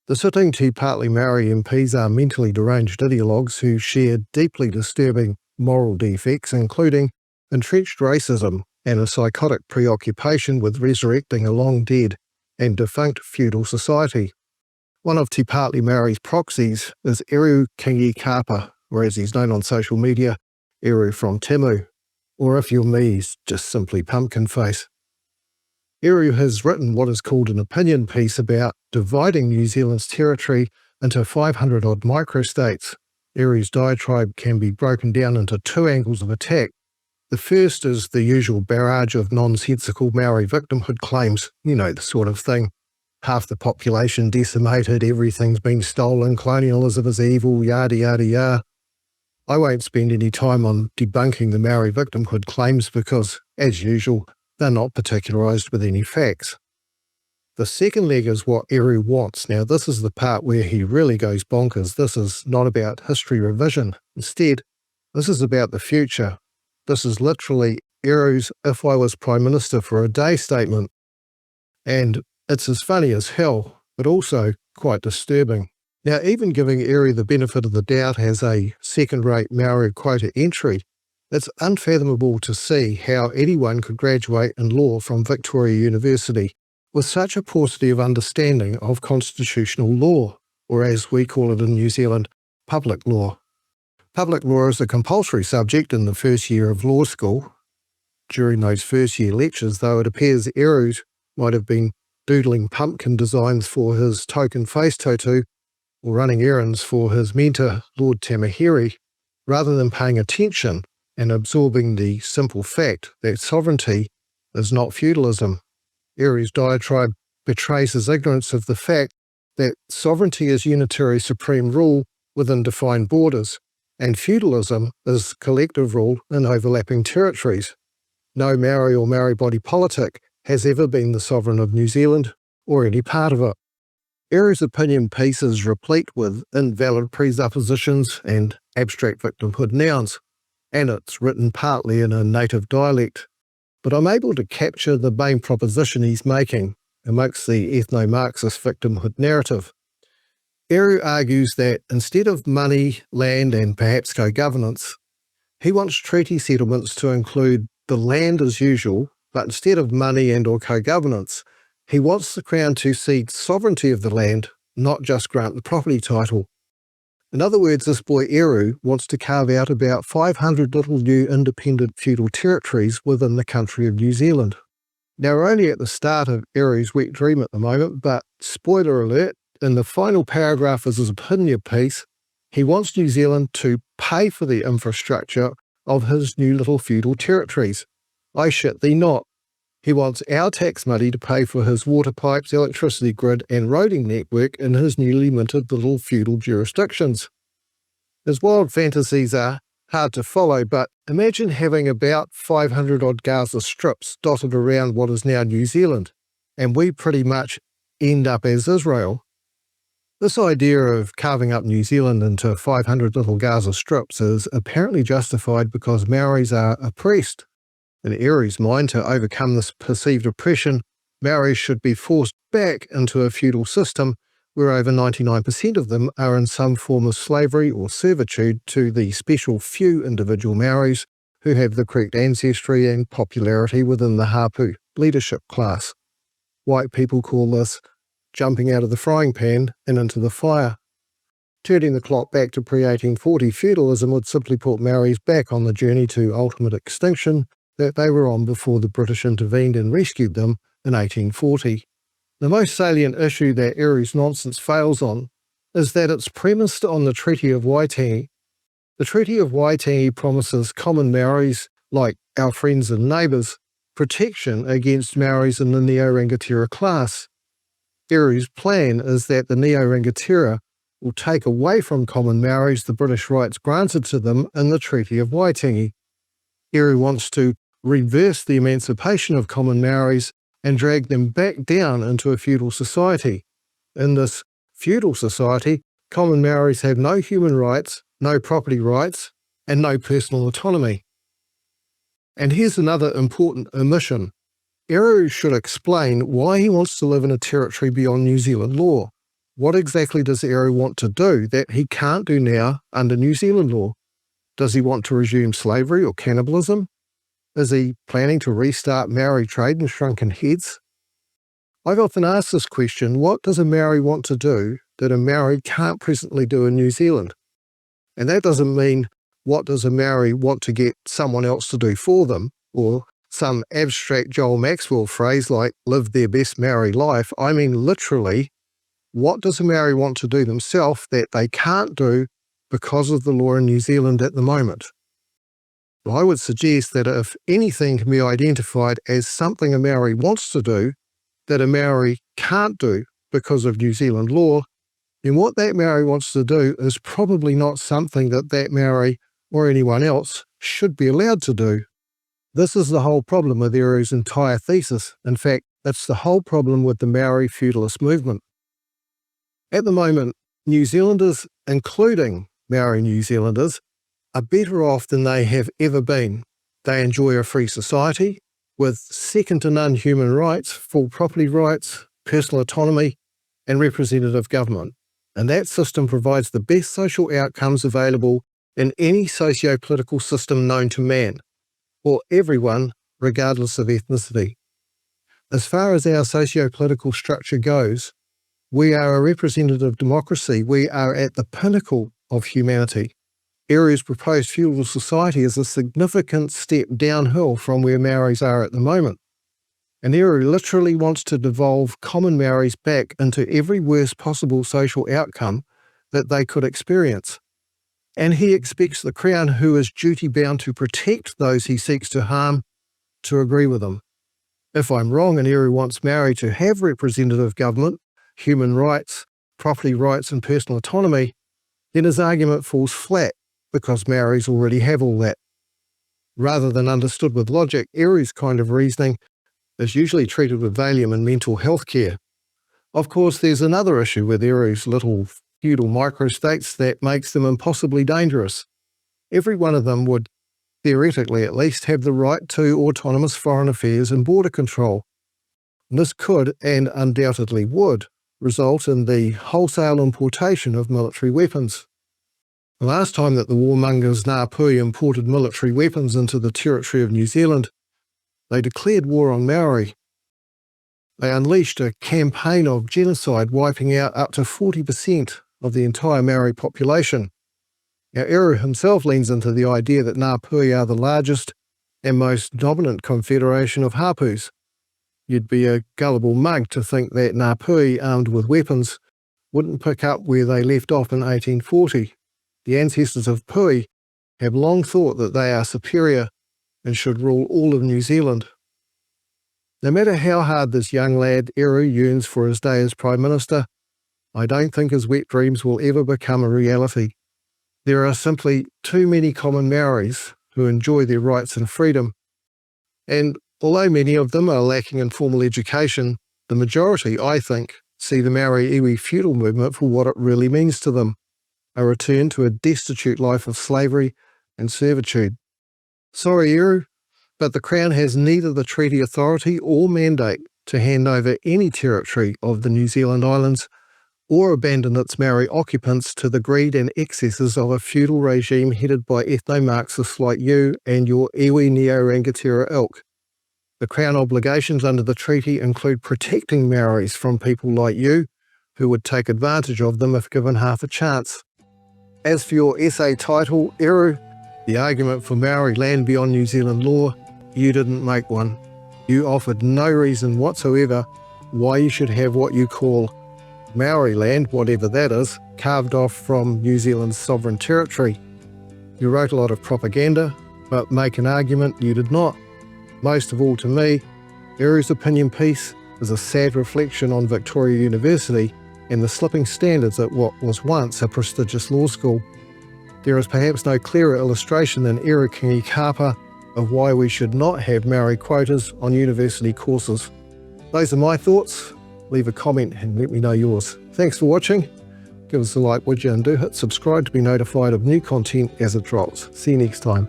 The sitting Te Partly Maori MPs are mentally deranged ideologues who share deeply disturbing moral defects, including entrenched racism and a psychotic preoccupation with resurrecting a long-dead and defunct feudal society. One of Te Partly Maori's proxies is Eru Kingi-Kapa, or as he's known on social media, Eru from Timu, or if you're me, he's just simply Pumpkin Face. Eru has written what is called an opinion piece about dividing New Zealand's territory into 500-odd microstates. Eru's diatribe can be broken down into two angles of attack. The first is the usual barrage of nonsensical Maori victimhood claims, you know, the sort of thing. Half the population decimated, everything's been stolen, colonialism is evil, yada yada yada. I won't spend any time on debunking the Maori victimhood claims because, as usual, they're not particularised with any facts. The second leg is what Eru wants. Now, this is the part where he really goes bonkers. This is not about history revision. Instead, this is about the future. This is literally Eru's "if I was Prime Minister for a day" statement. And it's as funny as hell, but also quite disturbing. Now, even giving Eru the benefit of the doubt as a second-rate Maori quota entry, it's unfathomable to see how anyone could graduate in law from Victoria University with such a paucity of understanding of constitutional law, or as we call it in New Zealand, public law. Public law is a compulsory subject in the first year of law school. During those first-year lectures, though, it appears Eru might have been doodling pumpkin designs for his token face tattoo or running errands for his mentor, Lord Tamahiri, rather than paying attention and absorbing the simple fact that sovereignty is not feudalism. Eru's diatribe betrays his ignorance of the fact that sovereignty is unitary supreme rule within defined borders, and feudalism is collective rule in overlapping territories. No Maori or Maori body politic has ever been the sovereign of New Zealand or any part of it. Eru's opinion piece is replete with invalid presuppositions and abstract victimhood nouns, and it's written partly in a native dialect. But I'm able to capture the main proposition he's making amongst the ethno-Marxist victimhood narrative. Eru argues that instead of money, land and perhaps co-governance, he wants treaty settlements to include the land as usual, but instead of money and or co-governance, he wants the Crown to cede sovereignty of the land, not just grant the property title. In other words, this boy Eru wants to carve out about 500 little new independent feudal territories within the country of New Zealand. Now, we're only at the start of Eru's wet dream at the moment, but spoiler alert, in the final paragraph of his opinion piece, he wants New Zealand to pay for the infrastructure of his new little feudal territories. I shit thee not. He wants our tax money to pay for his water pipes, electricity grid and roading network in his newly minted little feudal jurisdictions. His wild fantasies are hard to follow, but imagine having about 500-odd Gaza strips dotted around what is now New Zealand, and we pretty much end up as Israel. This idea of carving up New Zealand into 500 little Gaza strips is apparently justified because Maoris are oppressed. In Eru's mind, to overcome this perceived oppression, Maoris should be forced back into a feudal system where over 99% of them are in some form of slavery or servitude to the special few individual Maoris who have the correct ancestry and popularity within the hapu leadership class. White people call this jumping out of the frying pan and into the fire. Turning the clock back to pre-1840 feudalism would simply put Maoris back on the journey to ultimate extinction that they were on before the British intervened and rescued them in 1840. The most salient issue that Eru's nonsense fails on is that it's premised on the Treaty of Waitangi. The Treaty of Waitangi promises common Maoris, like our friends and neighbours, protection against Maoris in the Neo-Rangatira class. Eru's plan is that the Neo-Rangatira will take away from common Maoris the British rights granted to them in the Treaty of Waitangi. Eru wants to reverse the emancipation of common Maoris and drag them back down into a feudal society. In this feudal society, common Maoris have no human rights, no property rights, and no personal autonomy. And here's another important omission. Eru should explain why he wants to live in a territory beyond New Zealand law. What exactly does Eru want to do that he can't do now under New Zealand law? Does he want to resume slavery or cannibalism? Is he planning to restart Maori trade in shrunken heads? I've often asked this question, what does a Maori want to do that a Maori can't presently do in New Zealand? And that doesn't mean what does a Maori want to get someone else to do for them, or some abstract Joel Maxwell phrase like live their best Maori life. I mean literally, what does a Maori want to do themselves that they can't do because of the law in New Zealand at the moment? Well, I would suggest that if anything can be identified as something a Maori wants to do that a Maori can't do because of New Zealand law, then what that Maori wants to do is probably not something that that Maori or anyone else should be allowed to do. This is the whole problem with Eru's entire thesis. In fact, it's the whole problem with the Maori feudalist movement. At the moment, New Zealanders, including Maori New Zealanders, are better off than they have ever been. They enjoy a free society with second-to-none human rights, full property rights, personal autonomy, and representative government. And that system provides the best social outcomes available in any socio-political system known to man, for everyone, regardless of ethnicity. As far as our socio-political structure goes, we are a representative democracy. We are at the pinnacle of humanity. Eru's proposed feudal society is a significant step downhill from where Maoris are at the moment. And Eru literally wants to devolve common Maoris back into every worst possible social outcome that they could experience. And he expects the Crown, who is duty-bound to protect those he seeks to harm, to agree with him. If I'm wrong and Eru wants Maori to have representative government, human rights, property rights and personal autonomy, then his argument falls flat because Maoris already have all that. Rather than understood with logic, Eru's kind of reasoning is usually treated with Valium in mental health care. Of course, there's another issue with Eru's little feudal microstates that makes them impossibly dangerous. Every one of them would, theoretically at least, have the right to autonomous foreign affairs and border control. And this could, and undoubtedly would, result in the wholesale importation of military weapons. The last time that the warmongers Ngāpuhi imported military weapons into the territory of New Zealand, they declared war on Maori. They unleashed a campaign of genocide, wiping out up to 40% of the entire Maori population. Now, Eru himself leans into the idea that Ngāpuhi are the largest and most dominant confederation of hapus. You'd be a gullible mug to think that Ngāpuhi, armed with weapons, wouldn't pick up where they left off in 1840. The ancestors of Pui have long thought that they are superior and should rule all of New Zealand. No matter how hard this young lad Eru yearns for his day as Prime Minister, I don't think his wet dreams will ever become a reality. There are simply too many common Maoris who enjoy their rights and freedom. And although many of them are lacking in formal education, the majority, I think, see the Maori iwi feudal movement for what it really means to them, a return to a destitute life of slavery and servitude. Sorry, Eru, but the Crown has neither the treaty authority or mandate to hand over any territory of the New Zealand Islands or abandon its Maori occupants to the greed and excesses of a feudal regime headed by ethno-Marxists like you and your iwi neo-rangatira ilk. The Crown obligations under the treaty include protecting Maoris from people like you, who would take advantage of them if given half a chance. As for your essay title, Eru, the argument for Maori land beyond New Zealand law, you didn't make one. You offered no reason whatsoever why you should have what you call Maori land, whatever that is, carved off from New Zealand's sovereign territory. You wrote a lot of propaganda, but make an argument you did not. Most of all to me, Eru's opinion piece is a sad reflection on Victoria University and the slipping standards at what was once a prestigious law school. There is perhaps no clearer illustration than Eru Kingi-Kapa of why we should not have Maori quotas on university courses. Those are my thoughts. Leave a comment and let me know yours. Thanks for watching. Give us a like, would you, and do hit subscribe to be notified of new content as it drops. See you next time.